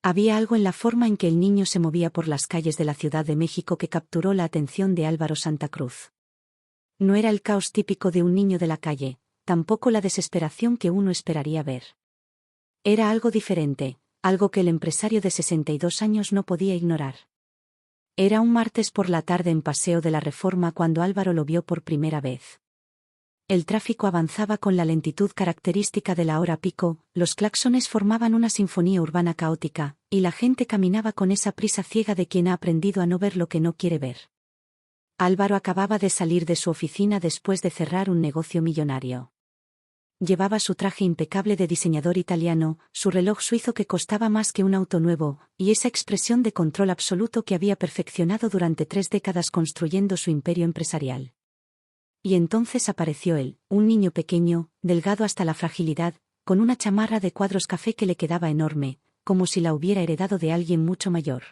Había algo en la forma en que el niño se movía por las calles de la Ciudad de México que capturó la atención de Álvaro Santa Cruz. No era el caos típico de un niño de la calle, tampoco la desesperación que uno esperaría ver. Era algo diferente, algo que el empresario de 62 años no podía ignorar. Era un martes por la tarde en Paseo de la Reforma cuando Álvaro lo vio por primera vez. El tráfico avanzaba con la lentitud característica de la hora pico, los claxones formaban una sinfonía urbana caótica, y la gente caminaba con esa prisa ciega de quien ha aprendido a no ver lo que no quiere ver. Álvaro acababa de salir de su oficina después de cerrar un negocio millonario. Llevaba su traje impecable de diseñador italiano, su reloj suizo que costaba más que un auto nuevo, y esa expresión de control absoluto que había perfeccionado durante 3 décadas construyendo su imperio empresarial. Y entonces apareció él, un niño pequeño, delgado hasta la fragilidad, con una chamarra de cuadros café que le quedaba enorme, como si la hubiera heredado de alguien mucho mayor.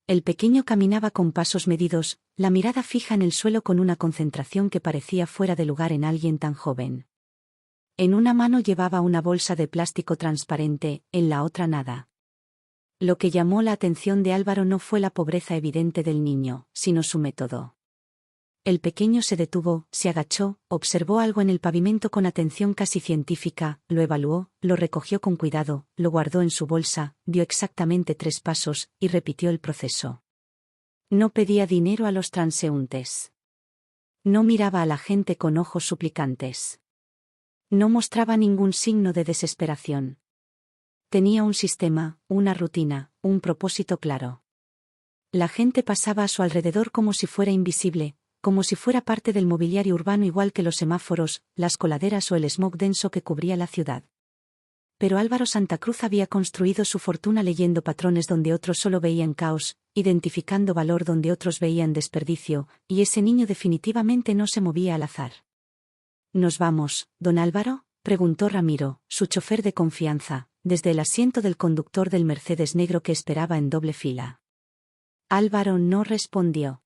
El pequeño caminaba con pasos medidos, la mirada fija en el suelo con una concentración que parecía fuera de lugar en alguien tan joven. En una mano llevaba una bolsa de plástico transparente, en la otra nada. Lo que llamó la atención de Álvaro no fue la pobreza evidente del niño, sino su método. El pequeño se detuvo, se agachó, observó algo en el pavimento con atención casi científica, lo evaluó, lo recogió con cuidado, lo guardó en su bolsa, dio exactamente 3 pasos, y repitió el proceso. No pedía dinero a los transeúntes. No miraba a la gente con ojos suplicantes. No mostraba ningún signo de desesperación. Tenía un sistema, una rutina, un propósito claro. La gente pasaba a su alrededor como si fuera invisible, como si fuera parte del mobiliario urbano igual que los semáforos, las coladeras o el smog denso que cubría la ciudad. Pero Álvaro Santa Cruz había construido su fortuna leyendo patrones donde otros solo veían caos, identificando valor donde otros veían desperdicio, y ese niño definitivamente no se movía al azar. ¿Nos vamos, don Álvaro?, preguntó Ramiro, su chofer de confianza, desde el asiento del conductor del Mercedes negro que esperaba en doble fila. Álvaro no respondió.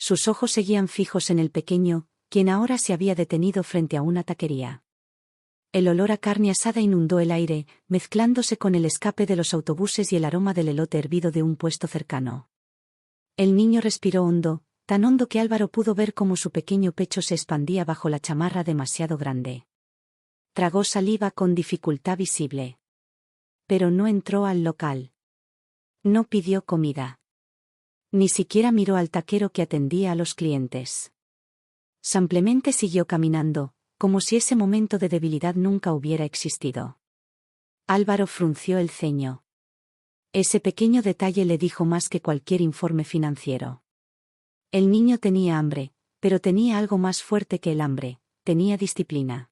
Sus ojos seguían fijos en el pequeño, quien ahora se había detenido frente a una taquería. El olor a carne asada inundó el aire, mezclándose con el escape de los autobuses y el aroma del elote hervido de un puesto cercano. El niño respiró hondo, tan hondo que Álvaro pudo ver cómo su pequeño pecho se expandía bajo la chamarra demasiado grande. Tragó saliva con dificultad visible. Pero no entró al local. No pidió comida. Ni siquiera miró al taquero que atendía a los clientes. Simplemente siguió caminando, como si ese momento de debilidad nunca hubiera existido. Álvaro frunció el ceño. Ese pequeño detalle le dijo más que cualquier informe financiero. El niño tenía hambre, pero tenía algo más fuerte que el hambre, tenía disciplina.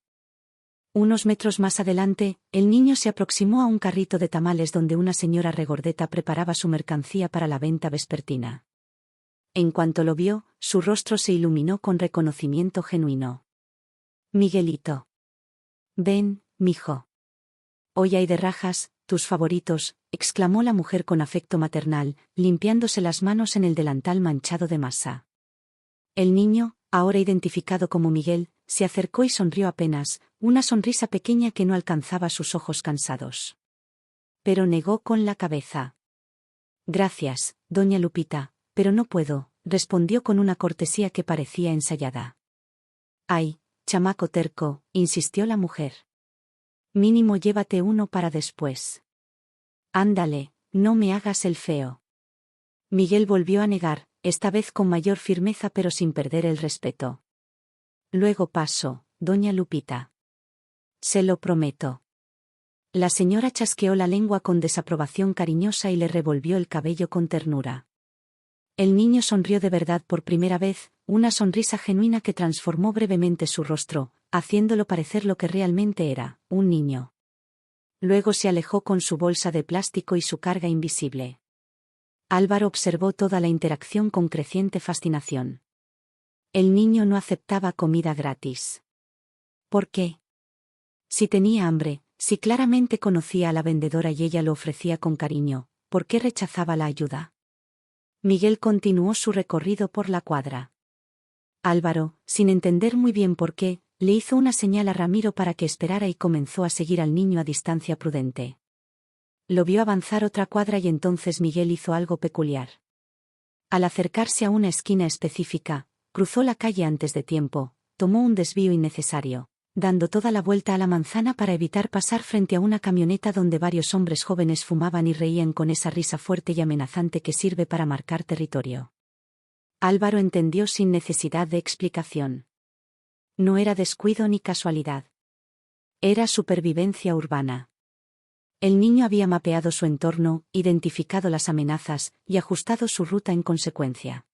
Unos metros más adelante, el niño se aproximó a un carrito de tamales donde una señora regordeta preparaba su mercancía para la venta vespertina. En cuanto lo vio, su rostro se iluminó con reconocimiento genuino. Miguelito. Ven, mijo. Hoy hay de rajas, tus favoritos, exclamó la mujer con afecto maternal, limpiándose las manos en el delantal manchado de masa. El niño, ahora identificado como Miguel, se acercó y sonrió apenas, una sonrisa pequeña que no alcanzaba sus ojos cansados. Pero negó con la cabeza. Gracias, doña Lupita, pero no puedo, respondió con una cortesía que parecía ensayada. Ay, chamaco terco, insistió la mujer. Mínimo llévate uno para después. Ándale, no me hagas el feo. Miguel volvió a negar, esta vez con mayor firmeza pero sin perder el respeto. Luego paso, doña Lupita. Se lo prometo. La señora chasqueó la lengua con desaprobación cariñosa y le revolvió el cabello con ternura. El niño sonrió de verdad por primera vez, una sonrisa genuina que transformó brevemente su rostro, haciéndolo parecer lo que realmente era, un niño. Luego se alejó con su bolsa de plástico y su carga invisible. Álvaro observó toda la interacción con creciente fascinación. El niño no aceptaba comida gratis. ¿Por qué? Si tenía hambre, si claramente conocía a la vendedora y ella lo ofrecía con cariño, ¿por qué rechazaba la ayuda? Miguel continuó su recorrido por la cuadra. Álvaro, sin entender muy bien por qué, le hizo una señal a Ramiro para que esperara y comenzó a seguir al niño a distancia prudente. Lo vio avanzar otra cuadra y entonces Miguel hizo algo peculiar. Al acercarse a una esquina específica, cruzó la calle antes de tiempo, tomó un desvío innecesario, dando toda la vuelta a la manzana para evitar pasar frente a una camioneta donde varios hombres jóvenes fumaban y reían con esa risa fuerte y amenazante que sirve para marcar territorio. Álvaro entendió sin necesidad de explicación. No era descuido ni casualidad. Era supervivencia urbana. El niño había mapeado su entorno, identificado las amenazas y ajustado su ruta en consecuencia.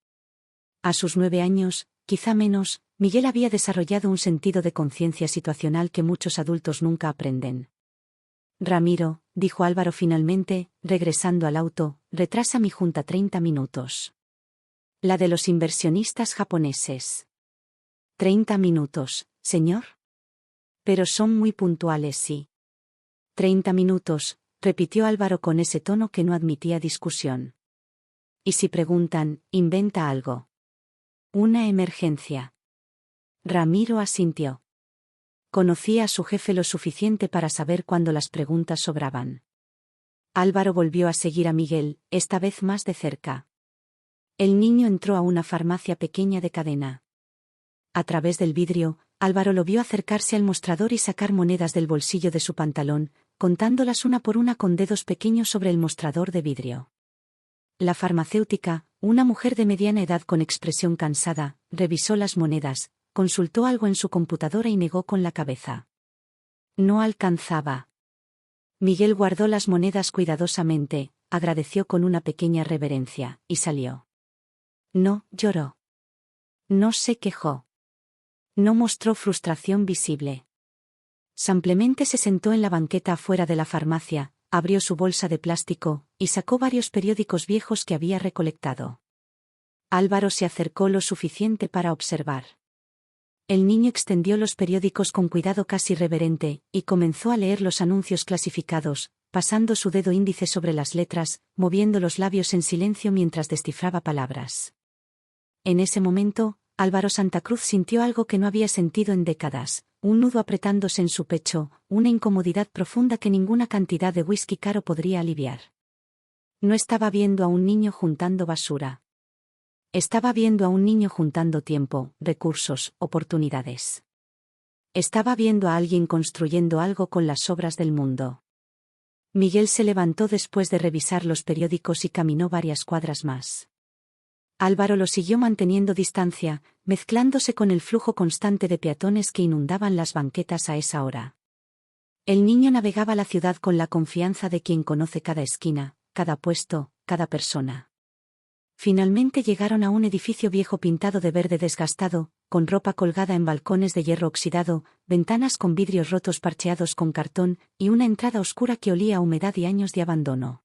A sus 9 años, quizá menos, Miguel había desarrollado un sentido de conciencia situacional que muchos adultos nunca aprenden. Ramiro, dijo Álvaro finalmente, regresando al auto, retrasa mi junta 30 minutos. La de los inversionistas japoneses. 30 minutos, señor. Pero son muy puntuales, sí. 30 minutos, repitió Álvaro con ese tono que no admitía discusión. Y si preguntan, inventa algo. Una emergencia. Ramiro asintió. Conocía a su jefe lo suficiente para saber cuándo las preguntas sobraban. Álvaro volvió a seguir a Miguel, esta vez más de cerca. El niño entró a una farmacia pequeña de cadena. A través del vidrio, Álvaro lo vio acercarse al mostrador y sacar monedas del bolsillo de su pantalón, contándolas una por una con dedos pequeños sobre el mostrador de vidrio. La farmacéutica, una mujer de mediana edad con expresión cansada, revisó las monedas, consultó algo en su computadora y negó con la cabeza. No alcanzaba. Miguel guardó las monedas cuidadosamente, agradeció con una pequeña reverencia, y salió. No lloró. No se quejó. No mostró frustración visible. Simplemente se sentó en la banqueta afuera de la farmacia, abrió su bolsa de plástico, y sacó varios periódicos viejos que había recolectado. Álvaro se acercó lo suficiente para observar. El niño extendió los periódicos con cuidado casi reverente, y comenzó a leer los anuncios clasificados, pasando su dedo índice sobre las letras, moviendo los labios en silencio mientras descifraba palabras. En ese momento, Álvaro Santa Cruz sintió algo que no había sentido en décadas, un nudo apretándose en su pecho, una incomodidad profunda que ninguna cantidad de whisky caro podría aliviar. No estaba viendo a un niño juntando basura. Estaba viendo a un niño juntando tiempo, recursos, oportunidades. Estaba viendo a alguien construyendo algo con las sobras del mundo. Miguel se levantó después de revisar los periódicos y caminó varias cuadras más. Álvaro lo siguió manteniendo distancia, mezclándose con el flujo constante de peatones que inundaban las banquetas a esa hora. El niño navegaba la ciudad con la confianza de quien conoce cada esquina, cada puesto, cada persona. Finalmente llegaron a un edificio viejo pintado de verde desgastado, con ropa colgada en balcones de hierro oxidado, ventanas con vidrios rotos parcheados con cartón, y una entrada oscura que olía a humedad y años de abandono.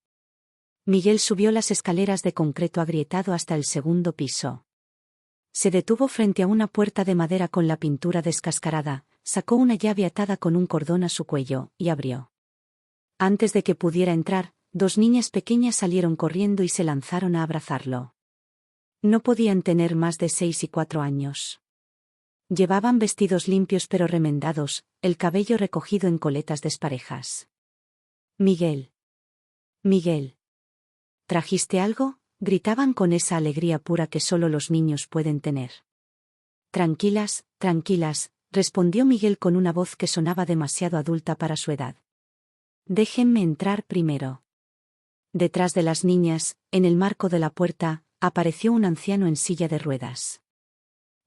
Miguel subió las escaleras de concreto agrietado hasta el segundo piso. Se detuvo frente a una puerta de madera con la pintura descascarada, sacó una llave atada con un cordón a su cuello, y abrió. Antes de que pudiera entrar, 2 niñas pequeñas salieron corriendo y se lanzaron a abrazarlo. No podían tener más de 6 y 4 años. Llevaban vestidos limpios pero remendados, el cabello recogido en coletas desparejas. Miguel. Miguel. ¿Trajiste algo?, gritaban con esa alegría pura que solo los niños pueden tener. Tranquilas, tranquilas, respondió Miguel con una voz que sonaba demasiado adulta para su edad. Déjenme entrar primero. Detrás de las niñas, en el marco de la puerta, apareció un anciano en silla de ruedas.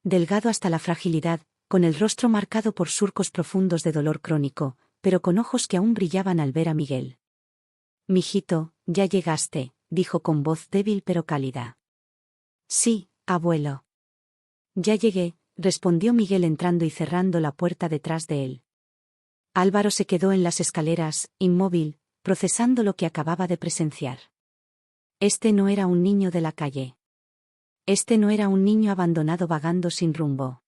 Delgado hasta la fragilidad, con el rostro marcado por surcos profundos de dolor crónico, pero con ojos que aún brillaban al ver a Miguel. «Mijito, ya llegaste», dijo con voz débil pero cálida. «Sí, abuelo». «Ya llegué», respondió Miguel entrando y cerrando la puerta detrás de él. Álvaro se quedó en las escaleras, inmóvil, procesando lo que acababa de presenciar. Este no era un niño de la calle. Este no era un niño abandonado vagando sin rumbo.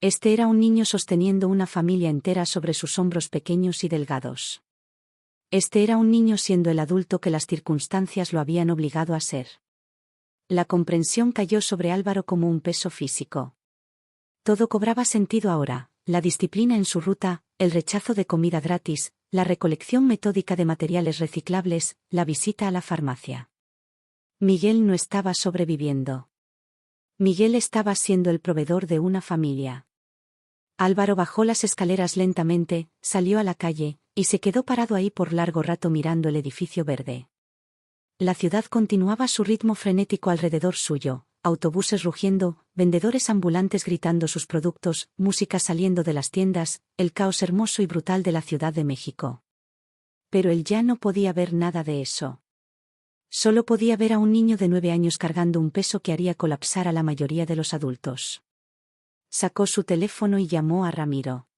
Este era un niño sosteniendo una familia entera sobre sus hombros pequeños y delgados. Este era un niño siendo el adulto que las circunstancias lo habían obligado a ser. La comprensión cayó sobre Álvaro como un peso físico. Todo cobraba sentido ahora, la disciplina en su ruta, el rechazo de comida gratis, la recolección metódica de materiales reciclables, la visita a la farmacia. Miguel no estaba sobreviviendo. Miguel estaba siendo el proveedor de una familia. Álvaro bajó las escaleras lentamente, salió a la calle, y se quedó parado ahí por largo rato mirando el edificio verde. La ciudad continuaba su ritmo frenético alrededor suyo, autobuses rugiendo, vendedores ambulantes gritando sus productos, música saliendo de las tiendas, el caos hermoso y brutal de la Ciudad de México. Pero él ya no podía ver nada de eso. Solo podía ver a un niño de 9 años cargando un peso que haría colapsar a la mayoría de los adultos. Sacó su teléfono y llamó a Ramiro.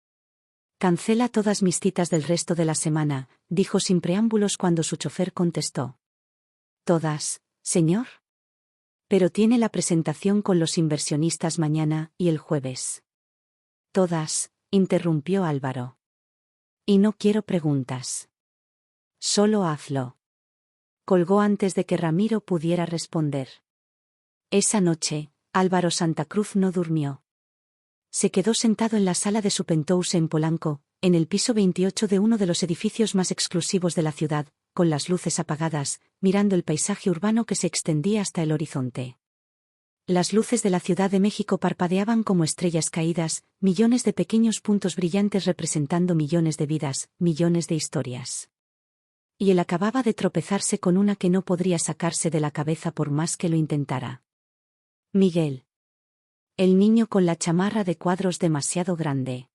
«Cancela todas mis citas del resto de la semana», dijo sin preámbulos cuando su chofer contestó. «¿Todas, señor?» «Pero tiene la presentación con los inversionistas mañana y el jueves». «Todas», interrumpió Álvaro. «Y no quiero preguntas. Solo hazlo». Colgó antes de que Ramiro pudiera responder. Esa noche, Álvaro Santa Cruz no durmió. Se quedó sentado en la sala de su penthouse en Polanco, en el piso 28 de uno de los edificios más exclusivos de la ciudad, con las luces apagadas, mirando el paisaje urbano que se extendía hasta el horizonte. Las luces de la Ciudad de México parpadeaban como estrellas caídas, millones de pequeños puntos brillantes representando millones de vidas, millones de historias. Y él acababa de tropezarse con una que no podría sacarse de la cabeza por más que lo intentara. Miguel. El niño con la chamarra de cuadros demasiado grande.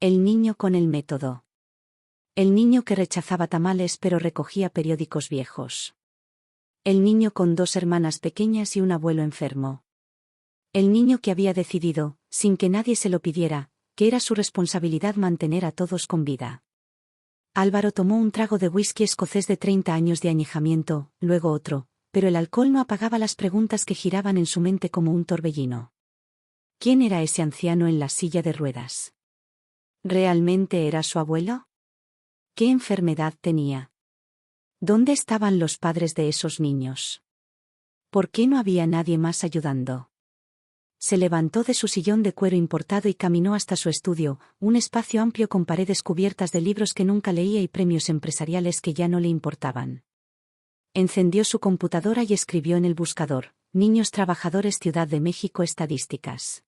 El niño con el método. El niño que rechazaba tamales pero recogía periódicos viejos. El niño con 2 hermanas pequeñas y un abuelo enfermo. El niño que había decidido, sin que nadie se lo pidiera, que era su responsabilidad mantener a todos con vida. Álvaro tomó un trago de whisky escocés de 30 años de añejamiento, luego otro, pero el alcohol no apagaba las preguntas que giraban en su mente como un torbellino. ¿Quién era ese anciano en la silla de ruedas? ¿Realmente era su abuelo? ¿Qué enfermedad tenía? ¿Dónde estaban los padres de esos niños? ¿Por qué no había nadie más ayudando? Se levantó de su sillón de cuero importado y caminó hasta su estudio, un espacio amplio con paredes cubiertas de libros que nunca leía y premios empresariales que ya no le importaban. Encendió su computadora y escribió en el buscador: Niños Trabajadores Ciudad de México Estadísticas.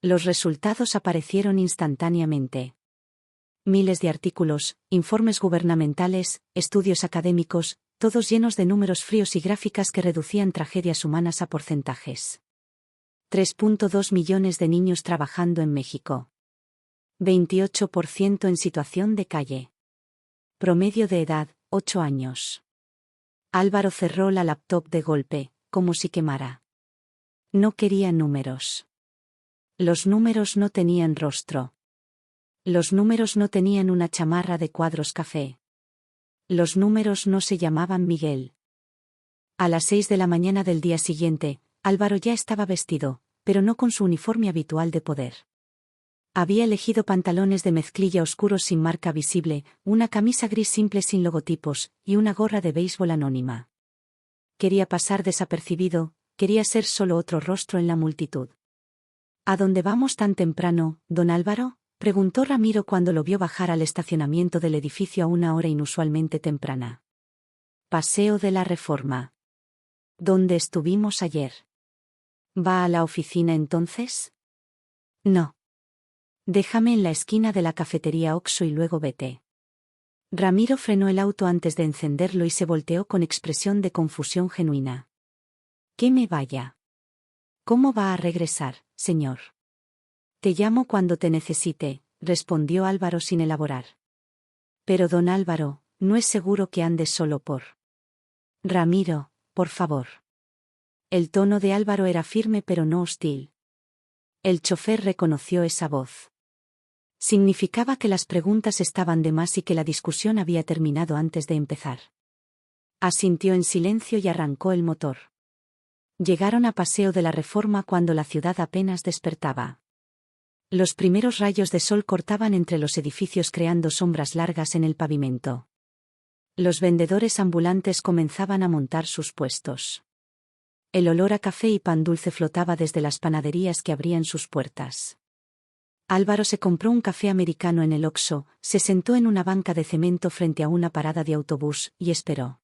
Los resultados aparecieron instantáneamente. Miles de artículos, informes gubernamentales, estudios académicos, todos llenos de números fríos y gráficas que reducían tragedias humanas a porcentajes. 3.2 millones de niños trabajando en México. 28% en situación de calle. Promedio de edad, 8 años. Álvaro cerró la laptop de golpe, como si quemara. No quería números. Los números no tenían rostro. Los números no tenían una chamarra de cuadros café. Los números no se llamaban Miguel. A las 6 de la mañana del día siguiente, Álvaro ya estaba vestido, pero no con su uniforme habitual de poder. Había elegido pantalones de mezclilla oscuros sin marca visible, una camisa gris simple sin logotipos, y una gorra de béisbol anónima. Quería pasar desapercibido, quería ser solo otro rostro en la multitud. ¿A dónde vamos tan temprano, don Álvaro?, preguntó Ramiro cuando lo vio bajar al estacionamiento del edificio a una hora inusualmente temprana. Paseo de la Reforma. ¿Dónde estuvimos ayer? ¿Va a la oficina entonces? No. Déjame en la esquina de la cafetería Oxxo y luego vete. Ramiro frenó el auto antes de encenderlo y se volteó con expresión de confusión genuina. ¿Que me vaya? ¿Cómo va a regresar, señor? Te llamo cuando te necesite, respondió Álvaro sin elaborar. Pero don Álvaro, no es seguro que andes solo por... Ramiro, por favor. El tono de Álvaro era firme pero no hostil. El chofer reconoció esa voz. Significaba que las preguntas estaban de más y que la discusión había terminado antes de empezar. Asintió en silencio y arrancó el motor. Llegaron a Paseo de la Reforma cuando la ciudad apenas despertaba. Los primeros rayos de sol cortaban entre los edificios creando sombras largas en el pavimento. Los vendedores ambulantes comenzaban a montar sus puestos. El olor a café y pan dulce flotaba desde las panaderías que abrían sus puertas. Álvaro se compró un café americano en el Oxxo, se sentó en una banca de cemento frente a una parada de autobús y esperó.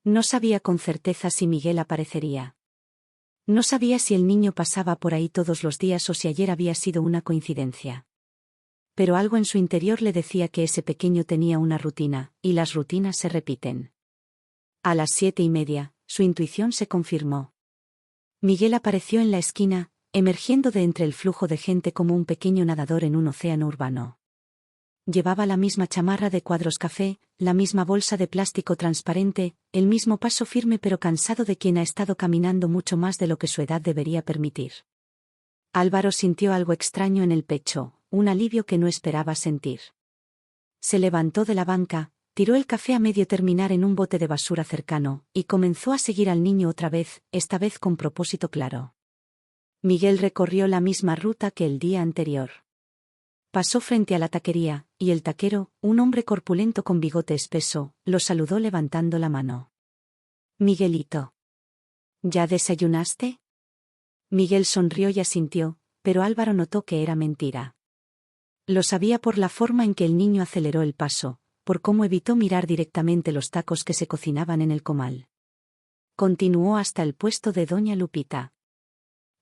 No sabía con certeza si Miguel aparecería. No sabía si el niño pasaba por ahí todos los días o si ayer había sido una coincidencia. Pero algo en su interior le decía que ese pequeño tenía una rutina, y las rutinas se repiten. A las 7:30, su intuición se confirmó. Miguel apareció en la esquina, emergiendo de entre el flujo de gente como un pequeño nadador en un océano urbano. Llevaba la misma chamarra de cuadros café, la misma bolsa de plástico transparente, el mismo paso firme pero cansado de quien ha estado caminando mucho más de lo que su edad debería permitir. Álvaro sintió algo extraño en el pecho, un alivio que no esperaba sentir. Se levantó de la banca, tiró el café a medio terminar en un bote de basura cercano, y comenzó a seguir al niño otra vez, esta vez con propósito claro. Miguel recorrió la misma ruta que el día anterior. Pasó frente a la taquería, y el taquero, un hombre corpulento con bigote espeso, lo saludó levantando la mano. «Miguelito. ¿Ya desayunaste?» Miguel sonrió y asintió, pero Álvaro notó que era mentira. Lo sabía por la forma en que el niño aceleró el paso, por cómo evitó mirar directamente los tacos que se cocinaban en el comal. Continuó hasta el puesto de doña Lupita.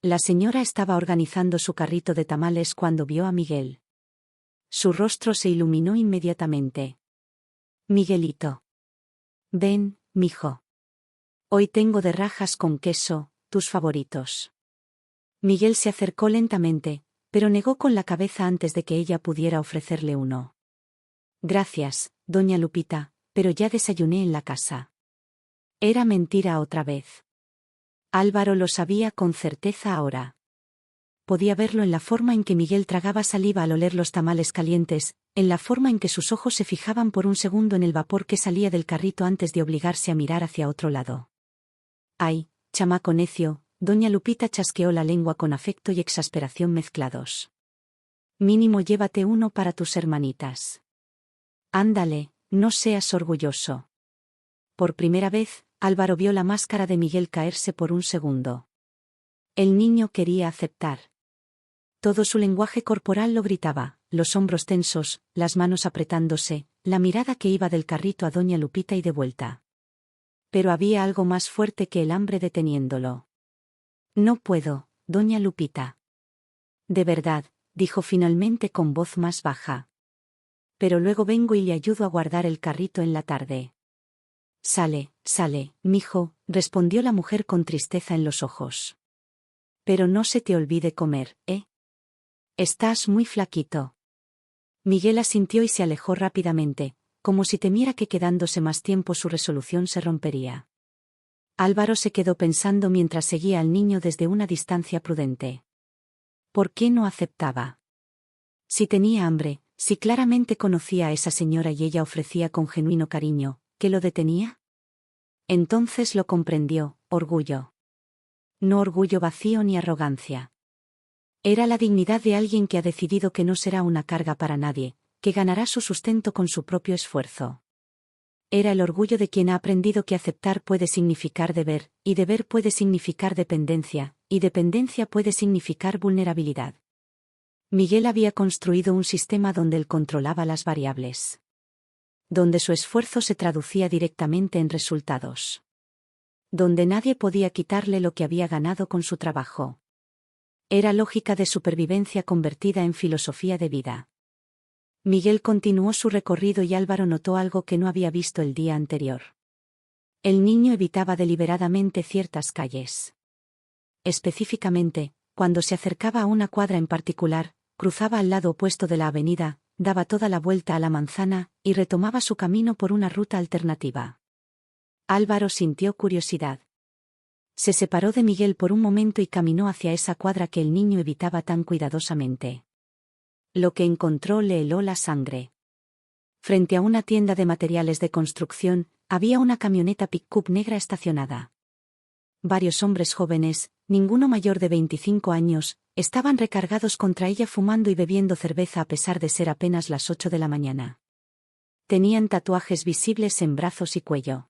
La señora estaba organizando su carrito de tamales cuando vio a Miguel. Su rostro se iluminó inmediatamente. «Miguelito. Ven, mijo. Hoy tengo de rajas con queso, tus favoritos». Miguel se acercó lentamente, pero negó con la cabeza antes de que ella pudiera ofrecerle uno. «Gracias, doña Lupita, pero ya desayuné en la casa». Era mentira otra vez. Álvaro lo sabía con certeza ahora. Podía verlo en la forma en que Miguel tragaba saliva al oler los tamales calientes, en la forma en que sus ojos se fijaban por un segundo en el vapor que salía del carrito antes de obligarse a mirar hacia otro lado. «Ay, chamaco necio», doña Lupita chasqueó la lengua con afecto y exasperación mezclados. «Mínimo llévate uno para tus hermanitas. Ándale, no seas orgulloso». Por primera vez, Álvaro vio la máscara de Miguel caerse por un segundo. El niño quería aceptar. Todo su lenguaje corporal lo gritaba, los hombros tensos, las manos apretándose, la mirada que iba del carrito a doña Lupita y de vuelta. Pero había algo más fuerte que el hambre deteniéndolo. «No puedo, doña Lupita». «De verdad», dijo finalmente con voz más baja. «Pero luego vengo y le ayudo a guardar el carrito en la tarde». «Sale, mijo», respondió la mujer con tristeza en los ojos. «Pero no se te olvide comer, ¿eh? Estás muy flaquito». Miguel asintió y se alejó rápidamente, como si temiera que quedándose más tiempo su resolución se rompería. Álvaro se quedó pensando mientras seguía al niño desde una distancia prudente. ¿Por qué no aceptaba? Si tenía hambre, si claramente conocía a esa señora y ella ofrecía con genuino cariño, ¿qué lo detenía? Entonces lo comprendió: orgullo. No orgullo vacío ni arrogancia. Era la dignidad de alguien que ha decidido que no será una carga para nadie, que ganará su sustento con su propio esfuerzo. Era el orgullo de quien ha aprendido que aceptar puede significar deber, y deber puede significar dependencia, y dependencia puede significar vulnerabilidad. Miguel había construido un sistema donde él controlaba las variables. Donde su esfuerzo se traducía directamente en resultados. Donde nadie podía quitarle lo que había ganado con su trabajo. Era lógica de supervivencia convertida en filosofía de vida. Miguel continuó su recorrido y Álvaro notó algo que no había visto el día anterior. El niño evitaba deliberadamente ciertas calles. Específicamente, cuando se acercaba a una cuadra en particular, cruzaba al lado opuesto de la avenida, daba toda la vuelta a la manzana, y retomaba su camino por una ruta alternativa. Álvaro sintió curiosidad. Se separó de Miguel por un momento y caminó hacia esa cuadra que el niño evitaba tan cuidadosamente. Lo que encontró le heló la sangre. Frente a una tienda de materiales de construcción, había una camioneta pick-up negra estacionada. Varios hombres jóvenes, ninguno mayor de 25 años, estaban recargados contra ella fumando y bebiendo cerveza a pesar de ser apenas las 8 de la mañana. Tenían tatuajes visibles en brazos y cuello.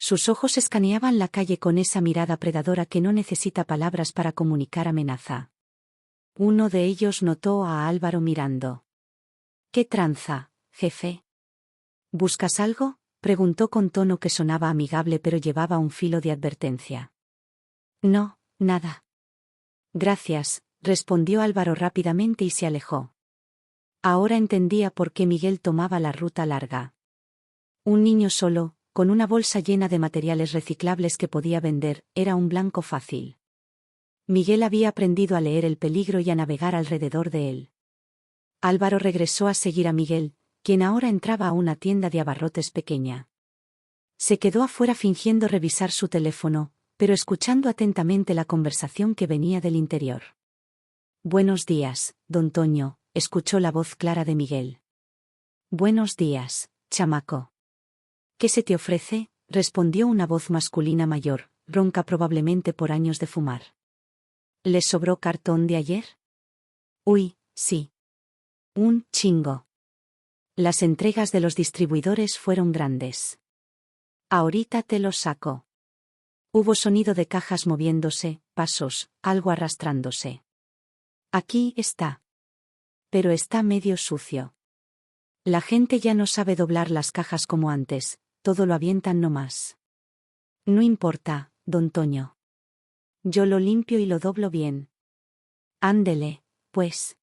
Sus ojos escaneaban la calle con esa mirada predadora que no necesita palabras para comunicar amenaza. Uno de ellos notó a Álvaro mirando. —¿Qué tranza, jefe? —¿Buscas algo? —preguntó con tono que sonaba amigable pero llevaba un filo de advertencia. —No, nada. —Gracias —respondió Álvaro rápidamente y se alejó. Ahora entendía por qué Miguel tomaba la ruta larga. Un niño solo, con una bolsa llena de materiales reciclables que podía vender, era un blanco fácil. Miguel había aprendido a leer el peligro y a navegar alrededor de él. Álvaro regresó a seguir a Miguel, quien ahora entraba a una tienda de abarrotes pequeña. Se quedó afuera fingiendo revisar su teléfono, pero escuchando atentamente la conversación que venía del interior. —Buenos días, don Toño —escuchó la voz clara de Miguel. —Buenos días, chamaco. —¿Qué se te ofrece? —respondió una voz masculina mayor, ronca probablemente por años de fumar. —¿Les sobró cartón de ayer? —Uy, sí. Un chingo. Las entregas de los distribuidores fueron grandes. Ahorita te los saco. Hubo sonido de cajas moviéndose, pasos, algo arrastrándose. Aquí está. Pero está medio sucio. La gente ya no sabe doblar las cajas como antes, todo lo avientan nomás. No importa, don Toño. Yo lo limpio y lo doblo bien. Ándele, pues.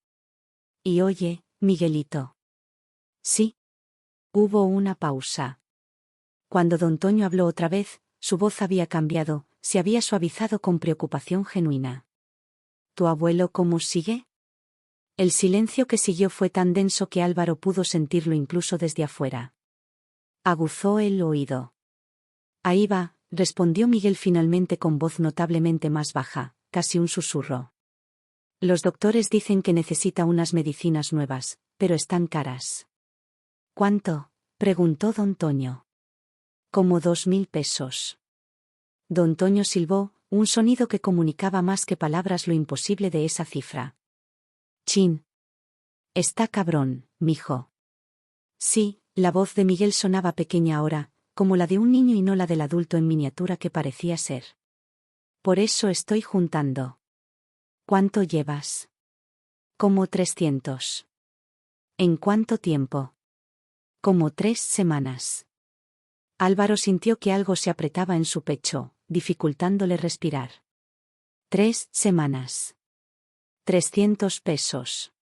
Y oye, Miguelito. Sí. Hubo una pausa. Cuando don Toño habló otra vez, su voz había cambiado, se había suavizado con preocupación genuina. ¿Tu abuelo cómo sigue? El silencio que siguió fue tan denso que Álvaro pudo sentirlo incluso desde afuera. Aguzó el oído. Ahí va, respondió Miguel finalmente con voz notablemente más baja, casi un susurro. Los doctores dicen que necesita unas medicinas nuevas, pero están caras. ¿Cuánto? Preguntó don Toño. Como 2.000 pesos. Don Toño silbó, un sonido que comunicaba más que palabras lo imposible de esa cifra. Chin. Está cabrón, mijo. Sí, la voz de Miguel sonaba pequeña ahora, como la de un niño y no la del adulto en miniatura que parecía ser. Por eso estoy juntando. ¿Cuánto llevas? Como 300. ¿En cuánto tiempo? Como 3 semanas. Álvaro sintió que algo se apretaba en su pecho, dificultándole respirar. 3 semanas. 300 pesos.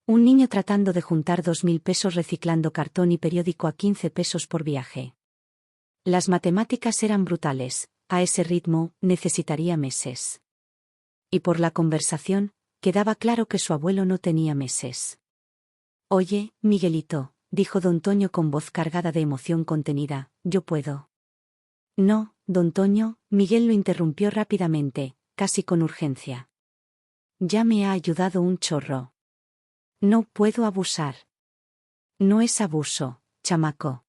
Un niño tratando de juntar 2.000 pesos reciclando cartón y periódico a 15 pesos por viaje. Las matemáticas eran brutales, a ese ritmo, necesitaría meses. Y por la conversación, quedaba claro que su abuelo no tenía meses. Oye, Miguelito, dijo don Toño con voz cargada de emoción contenida, yo puedo. No, don Toño, Miguel lo interrumpió rápidamente, casi con urgencia. Ya me ha ayudado un chorro. No puedo abusar. No es abuso, chamaco.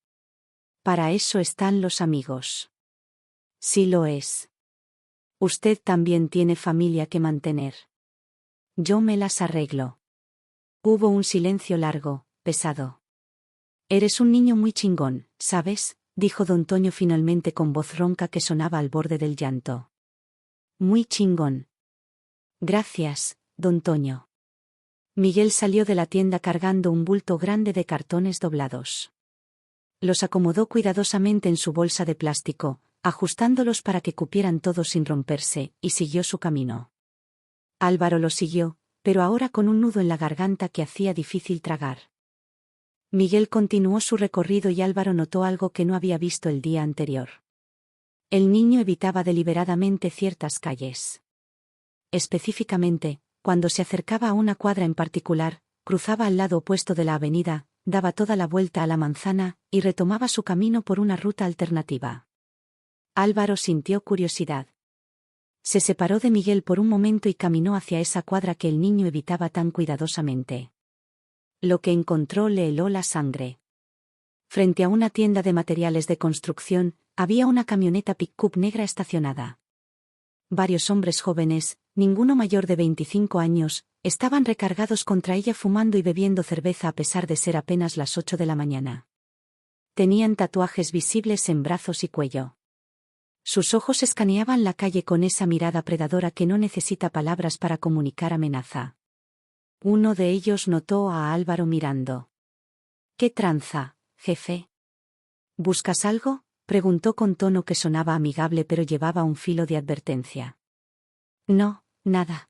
Para eso están los amigos. Sí lo es. Usted también tiene familia que mantener. Yo me las arreglo. Hubo un silencio largo, pesado. Eres un niño muy chingón, ¿sabes? Dijo don Toño finalmente con voz ronca que sonaba al borde del llanto. Muy chingón. Gracias, don Toño. Miguel salió de la tienda cargando un bulto grande de cartones doblados. Los acomodó cuidadosamente en su bolsa de plástico, ajustándolos para que cupieran todos sin romperse, y siguió su camino. Álvaro lo siguió, pero ahora con un nudo en la garganta que hacía difícil tragar. Miguel continuó su recorrido y Álvaro notó algo que no había visto el día anterior. El niño evitaba deliberadamente ciertas calles. Específicamente, cuando se acercaba a una cuadra en particular, cruzaba al lado opuesto de la avenida, daba toda la vuelta a la manzana, y retomaba su camino por una ruta alternativa. Álvaro sintió curiosidad. Se separó de Miguel por un momento y caminó hacia esa cuadra que el niño evitaba tan cuidadosamente. Lo que encontró le heló la sangre. Frente a una tienda de materiales de construcción, había una camioneta pick-up negra estacionada. Varios hombres jóvenes, ninguno mayor de 25 años, estaban recargados contra ella fumando y bebiendo cerveza a pesar de ser apenas las 8 de la mañana. Tenían tatuajes visibles en brazos y cuello. Sus ojos escaneaban la calle con esa mirada predadora que no necesita palabras para comunicar amenaza. Uno de ellos notó a Álvaro mirando. —¿Qué tranza, jefe? —¿Buscas algo? —preguntó con tono que sonaba amigable pero llevaba un filo de advertencia. —No, nada.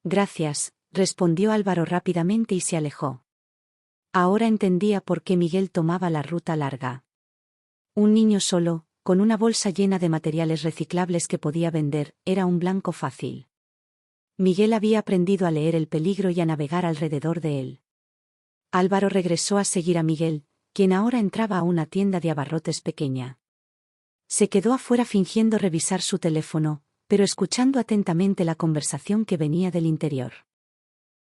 —Gracias —respondió Álvaro rápidamente y se alejó. Ahora entendía por qué Miguel tomaba la ruta larga. Un niño solo, con una bolsa llena de materiales reciclables que podía vender, era un blanco fácil. Miguel había aprendido a leer el peligro y a navegar alrededor de él. Álvaro regresó a seguir a Miguel, quien ahora entraba a una tienda de abarrotes pequeña. Se quedó afuera fingiendo revisar su teléfono, pero escuchando atentamente la conversación que venía del interior.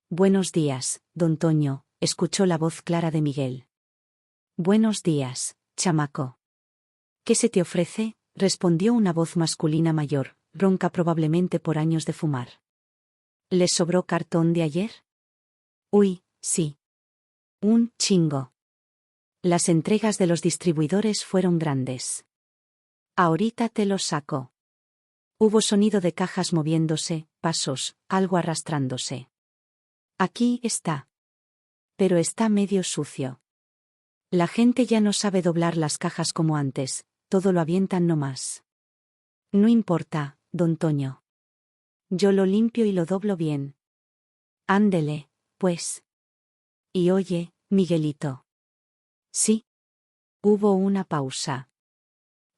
—Buenos días, don Toño —escuchó la voz clara de Miguel. —Buenos días, chamaco. —¿Qué se te ofrece? —respondió una voz masculina mayor, ronca probablemente por años de fumar. —¿Les sobró cartón de ayer? —Uy, sí. Un chingo. Las entregas de los distribuidores fueron grandes. Ahorita te los saco. Hubo sonido de cajas moviéndose, pasos, algo arrastrándose. Aquí está. Pero está medio sucio. La gente ya no sabe doblar las cajas como antes, todo lo avientan nomás. No importa, don Toño. Yo lo limpio y lo doblo bien. Ándele, pues. Y oye, Miguelito. Sí. Hubo una pausa.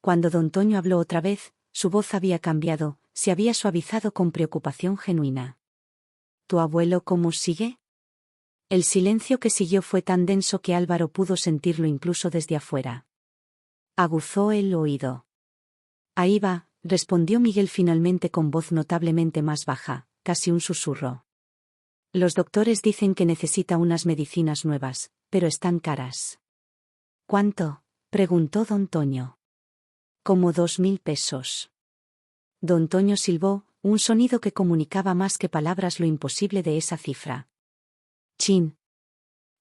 Cuando don Toño habló otra vez, su voz había cambiado, se había suavizado con preocupación genuina. ¿Tu abuelo cómo sigue? El silencio que siguió fue tan denso que Álvaro pudo sentirlo incluso desde afuera. Aguzó el oído. Ahí va, respondió Miguel finalmente con voz notablemente más baja, casi un susurro. Los doctores dicen que necesita unas medicinas nuevas, pero están caras. ¿Cuánto? Preguntó don Toño. Como 2.000 pesos. Don Toño silbó, un sonido que comunicaba más que palabras lo imposible de esa cifra. Chin.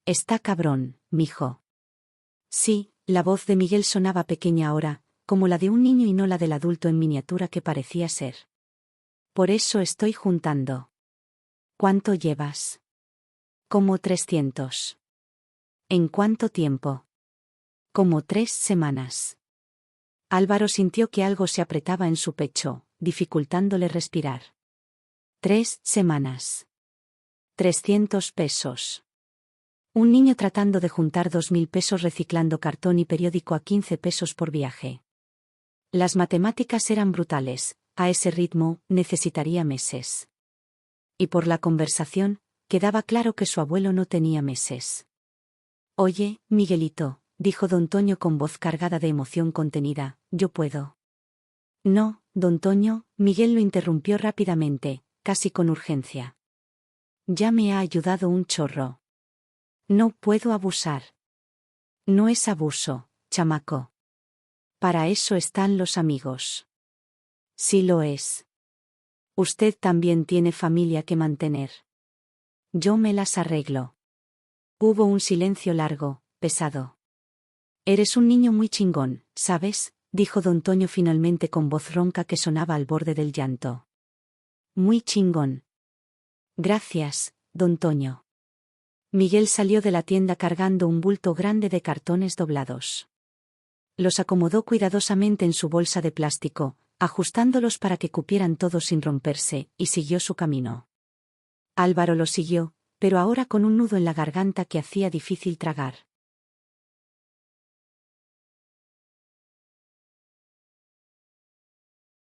Está cabrón, mijo. Sí, la voz de Miguel sonaba pequeña ahora, como la de un niño y no la del adulto en miniatura que parecía ser. Por eso estoy juntando. ¿Cuánto llevas? Como 300. ¿En cuánto tiempo? Como 3 semanas. Álvaro sintió que algo se apretaba en su pecho, dificultándole respirar. 3 semanas. 300 pesos. Un niño tratando de juntar 2.000 pesos reciclando cartón y periódico a 15 pesos por viaje. Las matemáticas eran brutales, a ese ritmo, necesitaría meses. Y por la conversación, quedaba claro que su abuelo no tenía meses. Oye, Miguelito, dijo don Toño con voz cargada de emoción contenida, yo puedo. No, don Toño, Miguel lo interrumpió rápidamente, casi con urgencia. Ya me ha ayudado un chorro. No puedo abusar. No es abuso, chamaco. Para eso están los amigos. Sí lo es. Usted también tiene familia que mantener. Yo me las arreglo. Hubo un silencio largo, pesado. Eres un niño muy chingón, ¿sabes? Dijo don Toño finalmente con voz ronca que sonaba al borde del llanto. Muy chingón. Gracias, don Toño. Miguel salió de la tienda cargando un bulto grande de cartones doblados. Los acomodó cuidadosamente en su bolsa de plástico, ajustándolos para que cupieran todos sin romperse, y siguió su camino. Álvaro lo siguió, pero ahora con un nudo en la garganta que hacía difícil tragar.